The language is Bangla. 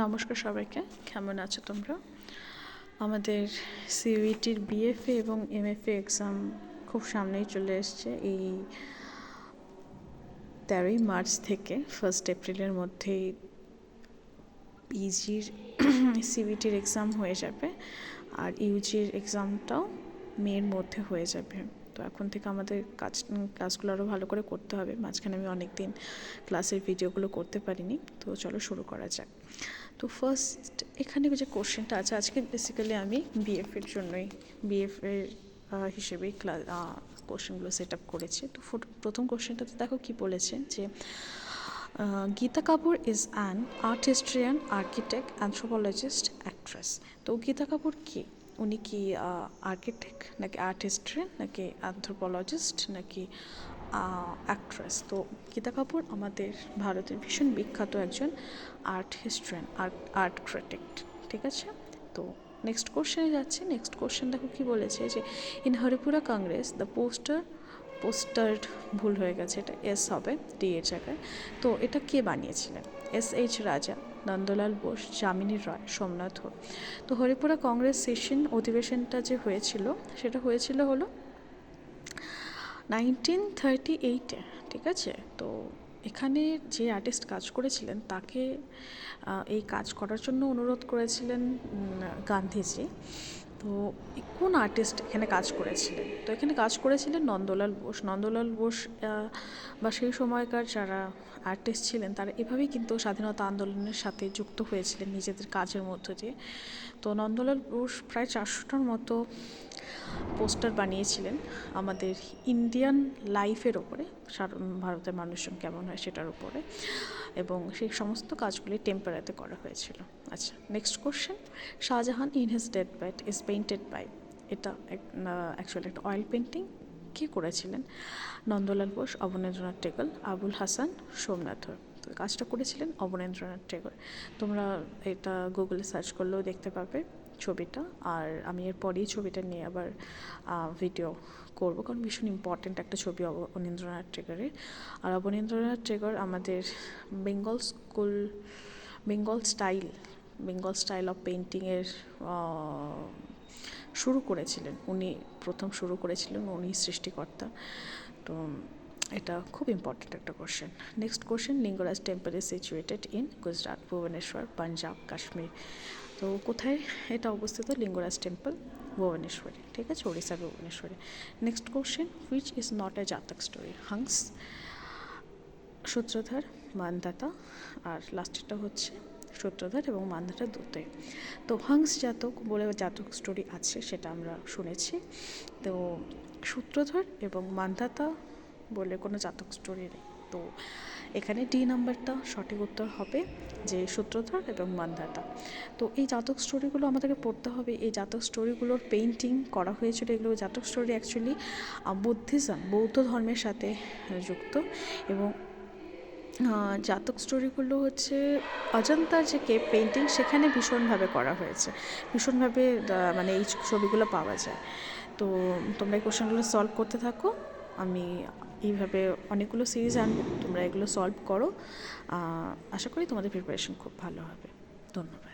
নমস্কার সবাইকে, কেমন আছো তোমরা? আমাদের সিইউইটির বিএফএ এবং এমএফএ এক্সাম খুব সামনেই চলে এসছে। এই 13ই মার্চ থেকে 1 এপ্রিলের মধ্যেই পিজির সিইউইটির এক্সাম হয়ে যাবে, আর ইউজির এক্সামটাও মের মধ্যে হয়ে যাবে। তো এখন থেকে আমাদের ক্লাসগুলো আরও ভালো করে করতে হবে। মাঝখানে আমি অনেক দিন ক্লাসের ভিডিওগুলো করতে পারিনি, তো চলো শুরু করা যাক। তো ফার্স্ট এখানে যে কোশ্চেনটা আছে, আজকে বেসিক্যালি আমি বিএফের জন্যই বিএফের হিসেবেই কোশ্চেনগুলো সেট আপ করেছি। তো প্রথম কোশ্চেনটাতে দেখো কি বলেছে যে Geeta Kapoor is an art historian, architect, anthropologist, actress. তো গীতা কাপুর কি? উনি কি আর্কিটেক্ট, নাকি আর্ট হিস্ট্রিয়ান, নাকি অ্যানথ্রোপোলজিস্ট, নাকি অ্যাক্ট্রেস? তো গীতা কাপুর আমাদের ভারতের ভীষণ বিখ্যাত একজন আর্ট হিস্ট্রিয়ান, আর্ট ক্রিটিক, ঠিক আছে? তো নেক্সট কোশ্চেনে যাচ্ছে। নেক্সট কোশ্চেন দেখো কি বলেছে যে ইন হরিপুরা কংগ্রেস দ্য পোস্টার্ড ভুল হয়ে গেছে, এটা এস হবে, ডি এর জায়গায়। তো এটা কে বানিয়েছিলেন? SH রাজা, নন্দলাল বোস, যামিনী রায়, সোমনাথ। তো হরিপুরা কংগ্রেস সেশন অধিবেশনটা যে হয়েছিল, সেটা হয়েছিল হলো 1938-এ, ঠিক আছে? তো এখানে যে আর্টিস্ট কাজ করেছিলেন তাকে এই কাজ করার জন্য অনুরোধ করেছিলেন গান্ধীজি। তো কোন আর্টিস্ট এখানে কাজ করেছিলেন? তো এখানে কাজ করেছিলেন নন্দলাল বোস। নন্দলাল বোস বা সেই সময়কার যারা আর্টিস্ট ছিলেন তারা এভাবেই কিন্তু স্বাধীনতা আন্দোলনের সাথে যুক্ত হয়েছিলেন নিজেদের কাজের মধ্য দিয়ে। তো নন্দলাল বোস প্রায় 400টার মতো পোস্টার বানিয়েছিলেন আমাদের ইন্ডিয়ান লাইফের ওপরে, ভারতের মানুষজন কেমন হয় সেটার উপরে, এবং সেই সমস্ত কাজগুলি টেম্পারাতে করা হয়েছিল। আচ্ছা, next question. Shahjahan in his death bed is painted by, এটা অ্যাকচুয়ালি একটা অয়েল পেন্টিং। কে করেছিলেন? নন্দলাল বোস, অবনীন্দ্রনাথ টেগোর, আবুল হাসান, সোমনাথ। তো কাজটা করেছিলেন অবনীন্দ্রনাথ টেগোর। তোমরা এটা গুগলে সার্চ করলেও দেখতে পাবে ছবিটা, আর আমি এরপরেই ছবিটা নিয়ে আবার ভিডিও করব, কারণ ভীষণ ইম্পর্ট্যান্ট একটা ছবি অবনীন্দ্রনাথ টেগোরের। আর অবনীন্দ্রনাথ টেগোর আমাদের বেঙ্গল স্টাইল অফ পেন্টিংয়ের শুরু করেছিলেন উনি, প্রথম শুরু করেছিলেন উনি, সৃষ্টিকর্তা। তো এটা খুব ইম্পর্ট্যান্ট একটা question. Next question. Lingaraj temple is situated in Gujarat, Bhubaneswar, Punjab, Kashmir. তো কোথায় এটা অবস্থিত? লিঙ্গরাজ টেম্পল ভুবনেশ্বরে, ঠিক আছে, ওড়িশার ভুবনেশ্বরে। Next question. Which is not a Jataka story? Hansa, সূত্রধার, মানধাতা, আর লাস্টেরটা হচ্ছে সূত্রধার এবং মানধাতা দুটোই। তো হংস জাতক বলে জাতক স্টোরি আছে, সেটা আমরা শুনেছি। তো সূত্রধর এবং মানধাতা বলে কোনো জাতক স্টোরি নেই। তো এখানে ডি নাম্বারটা সঠিক উত্তর হবে, যে সূত্রধর এবং মানধাতা। তো এই জাতক স্টোরিগুলো আমাদেরকে পড়তে হবে। এই জাতক স্টোরিগুলোর পেইন্টিং করা হয়েছিল। এগুলো জাতক স্টোরি অ্যাকচুয়ালি বৌদ্ধ ধর্মের সাথে যুক্ত, এবং জাতক স্টোরিগুলো হচ্ছে অজন্তার যে কেভ পেইন্টিং, সেখানে ভীষণভাবে করা হয়েছে, ভীষণভাবে মানে এই ছবিগুলো পাওয়া যায়। তো তোমরা এই কোশ্চেনগুলো সলভ করতে থাকো। আমি এইভাবে অনেকগুলো সিরিজ আনবো, তোমরা এগুলো সলভ করো। আশা করি তোমাদের প্রিপারেশন খুব ভালো হবে। ধন্যবাদ।